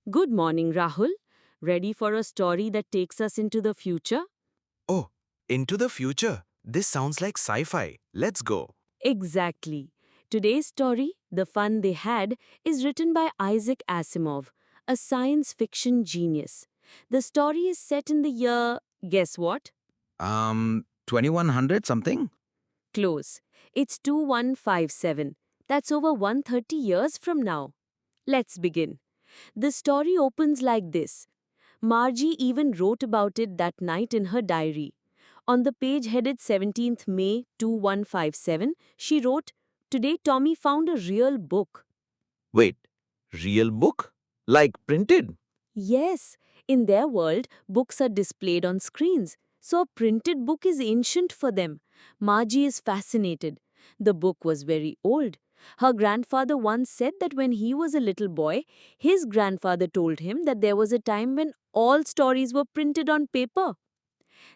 Good morning, Rahul. Ready for a story that takes us into the future? Oh, into the future. This sounds like sci-fi. Let's go. Exactly. Today's story, The Fun They Had, is written by Isaac Asimov, a science fiction genius. The story is set in the year, guess what? 2100 something? Close. It's 2157. That's over 130 years from now. Let's begin. The story opens like this. Margie even wrote about it that night in her diary. On the page headed 17th May 2157, she wrote, "Today Tommy found a real book." Wait, real book? Like printed? Yes, in their world, books are displayed on screens, so a printed book is ancient for them. Margie is fascinated. The book was very old. Her grandfather once said that when he was a little boy, his grandfather told him that there was a time when all stories were printed on paper.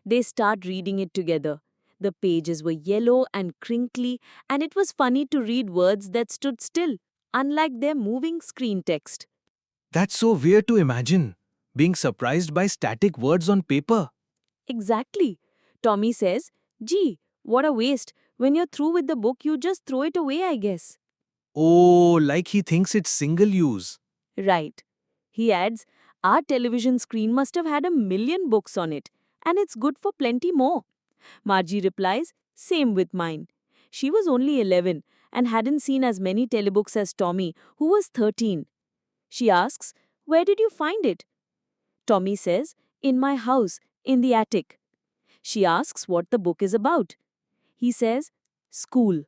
They start reading it together. The pages were yellow and crinkly, and it was funny to read words that stood still, unlike their moving screen text. That's so weird to imagine. Being surprised by static words on paper. Exactly. Tommy says, "Gee, what a waste. When you're through with the book, you just throw it away, I guess." Oh, like he thinks it's single use. Right. He adds, "Our television screen must have had 1 million books on it, and it's good for plenty more." Margie replies, "Same with mine." She was only 11 and hadn't seen as many telebooks as Tommy, who was 13. She asks, "Where did you find it?" Tommy says, "In my house, in the attic." She asks what the book is about. He says, "School."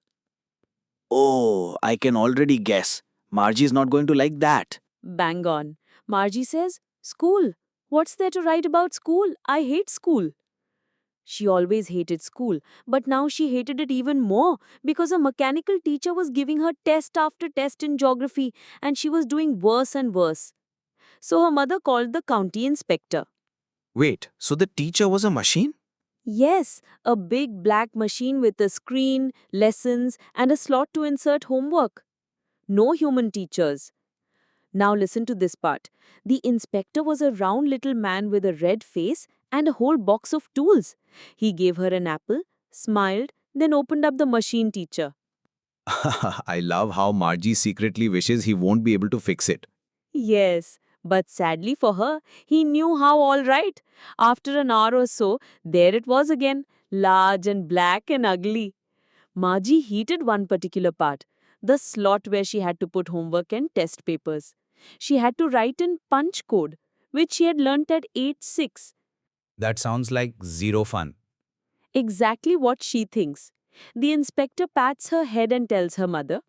Oh, I can already guess. Margie's not going to like that. Bang on. Margie says, "School? What's there to write about school? I hate school." She always hated school, but now she hated it even more because a mechanical teacher was giving her test after test in geography and she was doing worse and worse. So her mother called the county inspector. Wait, so the teacher was a machine? Yes, a big black machine with a screen, lessons, and a slot to insert homework. No human teachers. Now listen to this part. The inspector was a round little man with a red face and a whole box of tools. He gave her an apple, smiled, then opened up the machine teacher. I love how Margie secretly wishes he won't be able to fix it. Yes, but sadly for her, he knew how all right. After an hour or so, there it was again, large and black and ugly. Margie hated one particular part, the slot where she had to put homework and test papers. She had to write in punch code, which she had learnt at age 6. That sounds like zero fun. Exactly what she thinks. The inspector pats her head and tells her mother,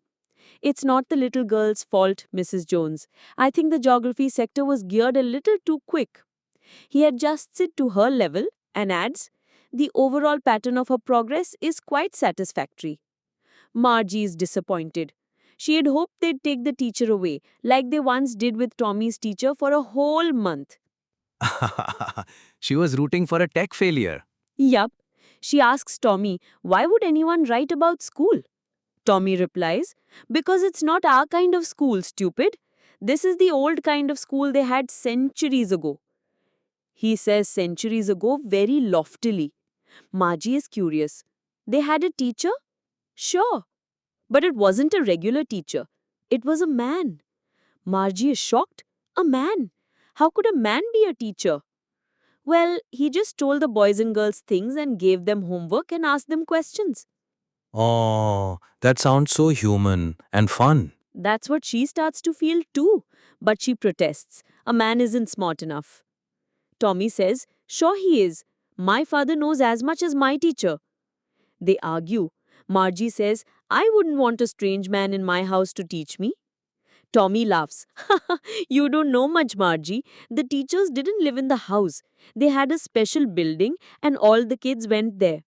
"It's not the little girl's fault, Mrs. Jones. I think the geography sector was geared a little too quick." He adjusts it to her level and adds, "The overall pattern of her progress is quite satisfactory." Margie is disappointed. She had hoped they'd take the teacher away, like they once did with Tommy's teacher for a whole month. She was rooting for a tech failure. Yup. She asks Tommy, "Why would anyone write about school?" Tommy replies, "Because it's not our kind of school, stupid. This is the old kind of school they had centuries ago." He says centuries ago very loftily. Margie is curious. They had a teacher? Sure. But it wasn't a regular teacher. It was a man. Margie is shocked. A man? How could a man be a teacher? Well, he just told the boys and girls things and gave them homework and asked them questions. Oh, that sounds so human and fun. That's what she starts to feel too. But she protests. A man isn't smart enough. Tommy says, "Sure he is. My father knows as much as my teacher." They argue. Margie says, "I wouldn't want a strange man in my house to teach me." Tommy laughs. "You don't know much, Margie. The teachers didn't live in the house. They had a special building and all the kids went there."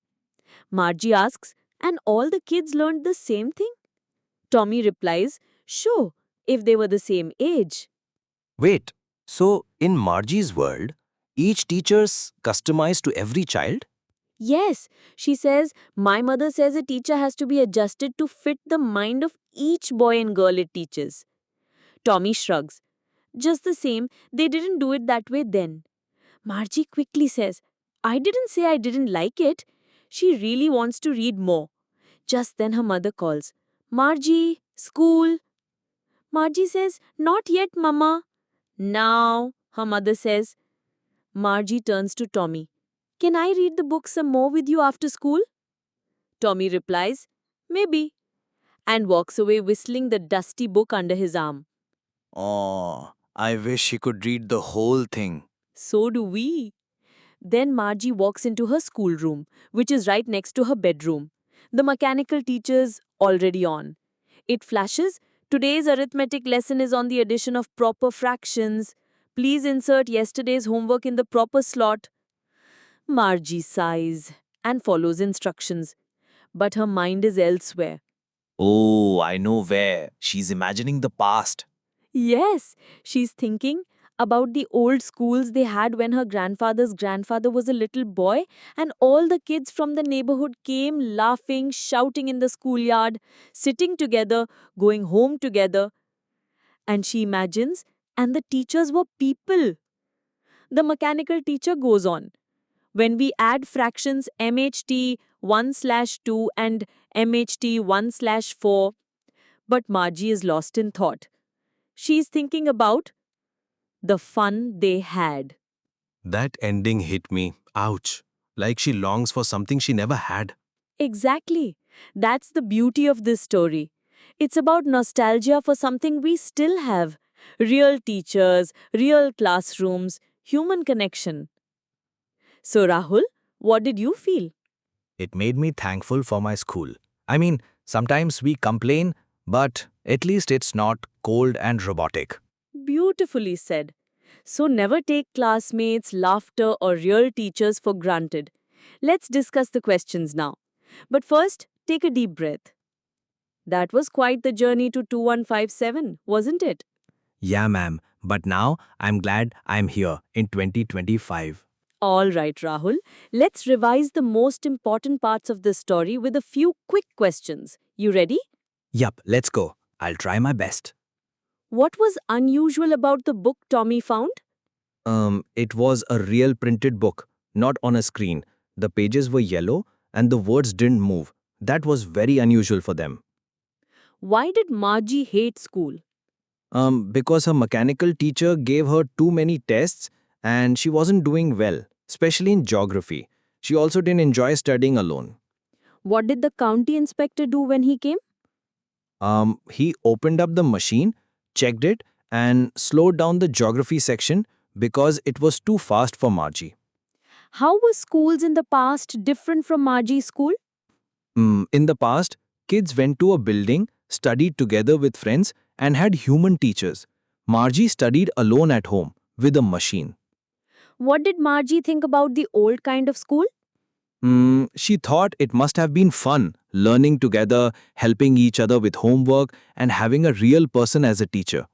Margie asks, "And all the kids learned the same thing?" Tommy replies, "Sure, if they were the same age." Wait, so in Margie's world, each teacher's customized to every child? Yes, she says, "My mother says a teacher has to be adjusted to fit the mind of each boy and girl it teaches." Tommy shrugs. Just the same, they didn't do it that way then. Margie quickly says, I didn't say I didn't like it. She really wants to read more. Just then her mother calls, Margie, school. Margie says, Not yet, Mama. Now, her mother says. Margie turns to Tommy. Can I read the book some more with you after school? Tommy replies, Maybe, and walks away whistling the dusty book under his arm. Oh, I wish he could read the whole thing. So do we. Then Margie walks into her schoolroom, which is right next to her bedroom. The mechanical teacher's already on. It flashes, Today's arithmetic lesson is on the addition of proper fractions. Please insert yesterday's homework in the proper slot. Margie sighs and follows instructions. But her mind is elsewhere. Oh, I know where. She's imagining the past. Yes, she's thinking about the old schools they had when her grandfather's grandfather was a little boy, and all the kids from the neighborhood came laughing, shouting in the schoolyard, sitting together, going home together. And she imagines, and the teachers were people. The mechanical teacher goes on. When we add fractions MHT 1/2 and MHT 1/4, but Margie is lost in thought. She's thinking about the fun they had. That ending hit me. Ouch. Like she longs for something she never had. Exactly. That's the beauty of this story. It's about nostalgia for something we still have. Real teachers, real classrooms, human connection. So, Rahul, what did you feel? It made me thankful for my school. I mean, sometimes we complain, but at least it's not cold and robotic. Beautifully said. So, never take classmates, laughter, or real teachers for granted. Let's discuss the questions now. But first, take a deep breath. That was quite the journey to 2157, wasn't it? Yeah, ma'am. But now I'm glad I'm here in 2025. All right, Rahul. Let's revise the most important parts of this story with a few quick questions. You ready? Yup, let's go. I'll try my best. What was unusual about the book Tommy found? It was a real printed book, not on a screen. The pages were yellow and the words didn't move. That was very unusual for them. Why did Margie hate school? Because her mechanical teacher gave her too many tests and she wasn't doing well, especially in geography. She also didn't enjoy studying alone. What did the county inspector do when he came? He opened up the machine, checked it, and slowed down the geography section because it was too fast for Margie. How were schools in the past different from Margie's school? In the past, kids went to a building, studied together with friends, and had human teachers. Margie studied alone at home with a machine. What did Margie think about the old kind of school? She thought it must have been fun, learning together, helping each other with homework, and having a real person as a teacher.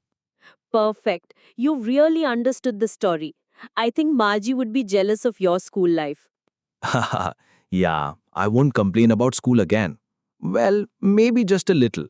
Perfect. You really understood the story. I think Margie would be jealous of your school life. Yeah, I won't complain about school again. Well, maybe just a little.